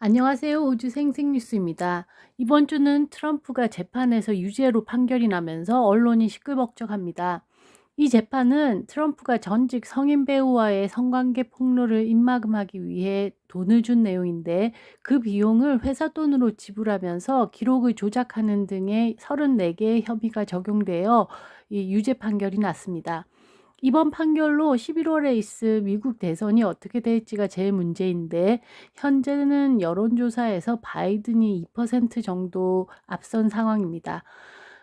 안녕하세요. 호주 생생뉴스입니다. 이번 주는 트럼프가 재판에서 유죄로 판결이 나면서 언론이 시끌벅적합니다. 이 재판은 트럼프가 전직 성인 배우와의 성관계 폭로를 입막음하기 위해 돈을 준 내용인데, 그 비용을 회사 돈으로 지불하면서 기록을 조작하는 등의 34개의 혐의가 적용되어 이 유죄 판결이 났습니다. 이번 판결로 11월에 있을 미국 대선이 어떻게 될지가 제일 문제인데, 현재는 여론조사에서 바이든이 2% 정도 앞선 상황입니다.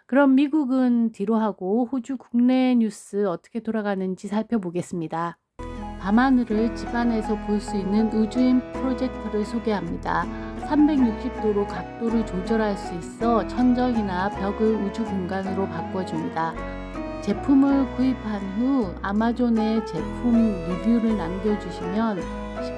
그럼 미국은 뒤로 하고 호주 국내 뉴스 어떻게 돌아가는지 살펴보겠습니다. 밤하늘을 집안에서 볼 수 있는 우주인 프로젝터를 소개합니다. 360도로 각도를 조절할 수 있어 천정이나 벽을 우주 공간으로 바꿔줍니다. 제품을 구입한 후 아마존에 제품 리뷰를 남겨주시면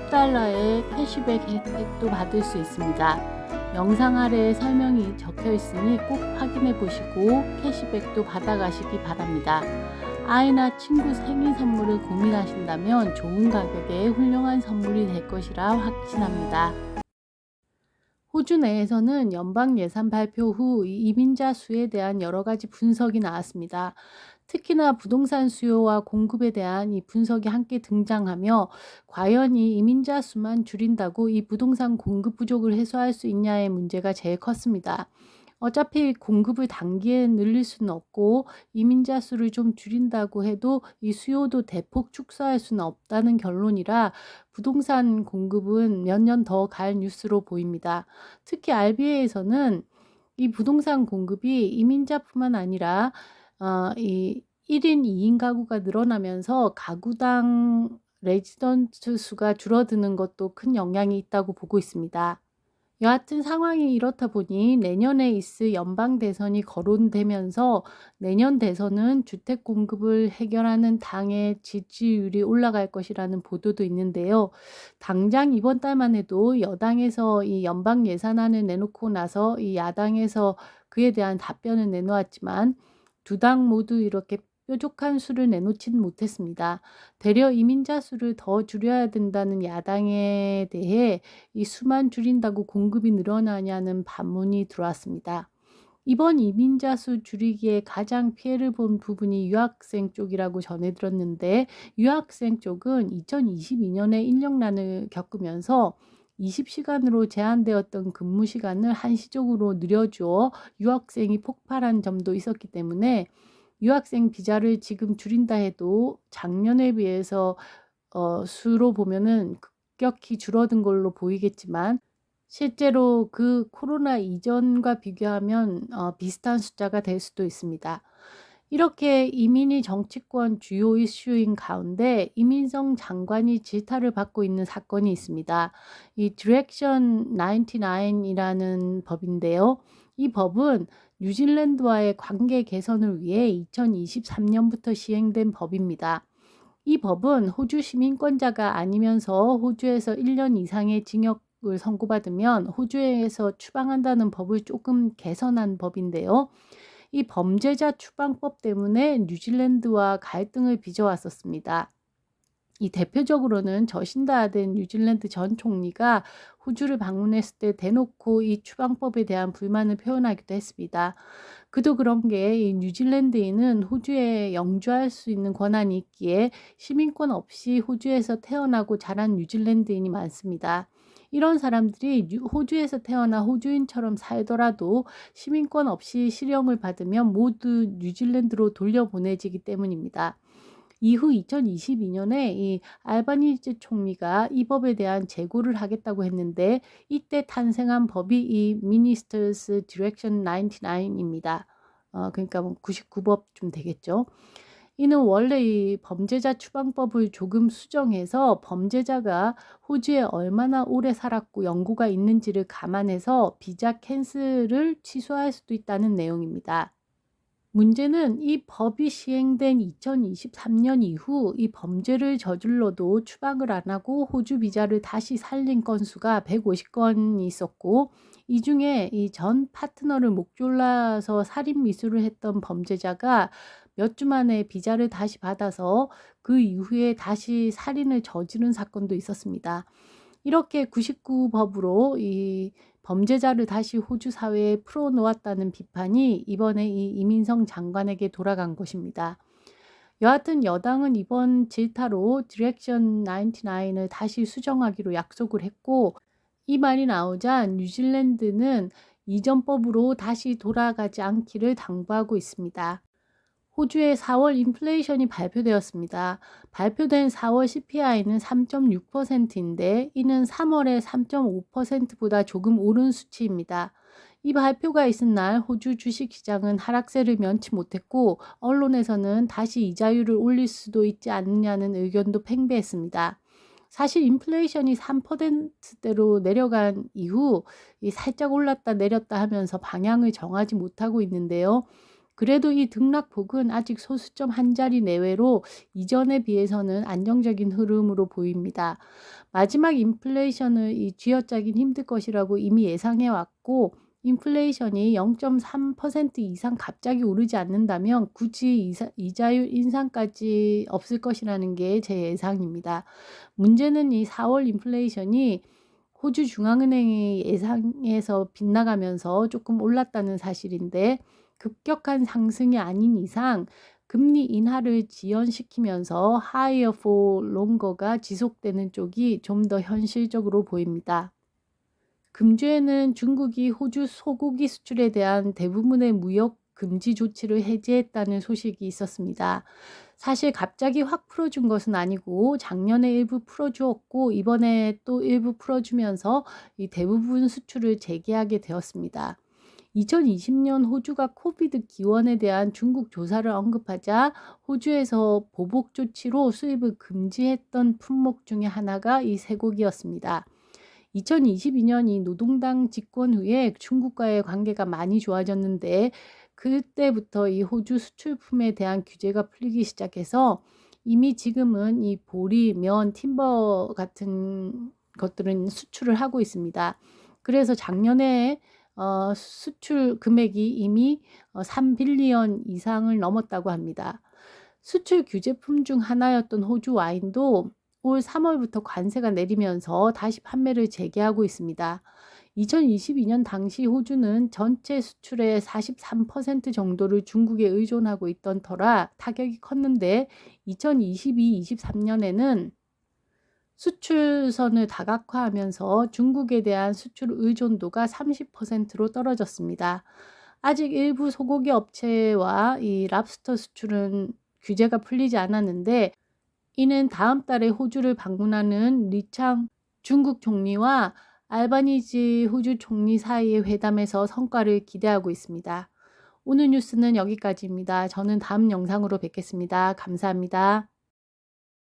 $10의 캐시백 혜택도 받을 수 있습니다. 영상 아래에 설명이 적혀 있으니 꼭 확인해 보시고 캐시백도 받아가시기 바랍니다. 아이나 친구 생일 선물을 고민하신다면 좋은 가격에 훌륭한 선물이 될 것이라 확신합니다. 호주 내에서는 연방 예산 발표 후 이민자 수에 대한 여러 가지 분석이 나왔습니다. 특히나 부동산 수요와 공급에 대한 이 분석이 함께 등장하며, 과연 이 이민자 수만 줄인다고 이 부동산 공급 부족을 해소할 수 있냐의 문제가 제일 컸습니다. 어차피 공급을 단기에 늘릴 수는 없고, 이민자 수를 좀 줄인다고 해도 이 수요도 대폭 축소할 수는 없다는 결론이라 부동산 공급은 몇 년 더 갈 뉴스로 보입니다. 특히 RBA에서는 이 부동산 공급이 이민자뿐만 아니라 이 1인 2인 가구가 늘어나면서 가구당 레지던트 수가 줄어드는 것도 큰 영향이 있다고 보고 있습니다. 여하튼 상황이 이렇다 보니 내년에 있을 연방 대선이 거론되면서, 내년 대선은 주택 공급을 해결하는 당의 지지율이 올라갈 것이라는 보도도 있는데요. 당장 이번 달만 해도 여당에서 이 연방 예산안을 내놓고 나서 이 야당에서 그에 대한 답변을 내놓았지만, 두 당 모두 이렇게 뾰족한 수를 내놓지는 못했습니다. 되려 이민자 수를 더 줄여야 된다는 야당에 대해 이 수만 줄인다고 공급이 늘어나냐는 반문이 들어왔습니다. 이번 이민자 수 줄이기에 가장 피해를 본 부분이 유학생 쪽이라고 전해 들었는데, 유학생 쪽은 2022년에 인력난을 겪으면서 20시간으로 제한되었던 근무 시간을 한시적으로 늘려주어 유학생이 폭발한 점도 있었기 때문에, 유학생 비자를 지금 줄인다 해도 작년에 비해서 수로 보면은 급격히 줄어든 걸로 보이겠지만, 실제로 그 코로나 이전과 비교하면 비슷한 숫자가 될 수도 있습니다. 이렇게 이민이 정치권 주요 이슈인 가운데 이민성 장관이 질타를 받고 있는 사건이 있습니다. 이 디렉션 99이라는 법인데요. 이 법은 뉴질랜드와의 관계 개선을 위해 2023년부터 시행된 법입니다. 이 법은 호주 시민권자가 아니면서 호주에서 1년 이상의 징역을 선고받으면 호주에서 추방한다는 법을 조금 개선한 법인데요. 이 범죄자 추방법 때문에 뉴질랜드와 갈등을 빚어왔었습니다. 이 대표적으로는 저신다 아덴 뉴질랜드 전 총리가 호주를 방문했을 때 대놓고 이 추방법에 대한 불만을 표현하기도 했습니다. 그도 그런 게 이 뉴질랜드인은 호주에 영주할 수 있는 권한이 있기에 시민권 없이 호주에서 태어나고 자란 뉴질랜드인이 많습니다. 이런 사람들이 호주에서 태어나 호주인처럼 살더라도 시민권 없이 실형을 받으면 모두 뉴질랜드로 돌려보내지기 때문입니다. 이후 2022년에 이 알바니지 총리가 이 법에 대한 재고를 하겠다고 했는데, 이때 탄생한 법이 이 Ministers Direction 99입니다. 그러니까 뭐 99법쯤 되겠죠. 이는 원래 이 범죄자 추방법을 조금 수정해서 범죄자가 호주에 얼마나 오래 살았고 연고가 있는지를 감안해서 비자 캔슬을 취소할 수도 있다는 내용입니다. 문제는 이 법이 시행된 2023년 이후 이 범죄를 저질러도 추방을 안 하고 호주 비자를 다시 살린 건수가 150건이 있었고, 이 중에 이 전 파트너를 목졸라서 살인 미수를 했던 범죄자가 몇 주 만에 비자를 다시 받아서 그 이후에 다시 살인을 저지른 사건도 있었습니다. 이렇게 99법으로 이 범죄자를 다시 호주 사회에 풀어놓았다는 비판이 이번에 이 이민성 장관에게 돌아간 것입니다. 여하튼 여당은 이번 질타로 디렉션 99을 다시 수정하기로 약속을 했고, 이 말이 나오자 뉴질랜드는 이전 법으로 다시 돌아가지 않기를 당부하고 있습니다. 호주의 4월 인플레이션이 발표되었습니다. 발표된 4월 CPI는 3.6%인데 이는 3월의 3.5%보다 조금 오른 수치입니다. 이 발표가 있은 날 호주 주식시장은 하락세를 면치 못했고, 언론에서는 다시 이자율을 올릴 수도 있지 않느냐는 의견도 팽배했습니다. 사실 인플레이션이 3%대로 내려간 이후 살짝 올랐다 내렸다 하면서 방향을 정하지 못하고 있는데요. 그래도 이 등락폭은 아직 소수점 한 자리 내외로 이전에 비해서는 안정적인 흐름으로 보입니다. 마지막 인플레이션을 쥐어짜긴 힘들 것이라고 이미 예상해 왔고, 인플레이션이 0.3% 이상 갑자기 오르지 않는다면 굳이 이자율 인상까지 없을 것이라는 게 제 예상입니다. 문제는 이 4월 인플레이션이 호주 중앙은행의 예상에서 빗나가면서 조금 올랐다는 사실인데, 급격한 상승이 아닌 이상 금리 인하를 지연시키면서 higher for longer가 지속되는 쪽이 좀 더 현실적으로 보입니다. 금주에는 중국이 호주 소고기 수출에 대한 대부분의 무역 금지 조치를 해제했다는 소식이 있었습니다. 사실 갑자기 확 풀어준 것은 아니고 작년에 일부 풀어주었고 이번에 또 일부 풀어주면서 이 대부분 수출을 재개하게 되었습니다. 2020년 호주가 코비드 기원에 대한 중국 조사를 언급하자 호주에서 보복 조치로 수입을 금지했던 품목 중에 하나가 이 쇠고기였습니다. 2022년 이 노동당 집권 후에 중국과의 관계가 많이 좋아졌는데, 그때부터 이 호주 수출품에 대한 규제가 풀리기 시작해서 이미 지금은 이 보리, 면, 팀버 같은 것들은 수출을 하고 있습니다. 그래서 작년에 수출 금액이 이미 3빌리언 이상을 넘었다고 합니다. 수출 규제품 중 하나였던 호주 와인도 올 3월부터 관세가 내리면서 다시 판매를 재개하고 있습니다. 2022년 당시 호주는 전체 수출의 43% 정도를 중국에 의존하고 있던 터라 타격이 컸는데, 2022-23년에는 수출선을 다각화하면서 중국에 대한 수출 의존도가 30%로 떨어졌습니다. 아직 일부 소고기 업체와 이 랍스터 수출은 규제가 풀리지 않았는데, 이는 다음 달에 호주를 방문하는 리창 중국 총리와 알바니지 호주 총리 사이의 회담에서 성과를 기대하고 있습니다. 오늘 뉴스는 여기까지입니다. 저는 다음 영상으로 뵙겠습니다. 감사합니다.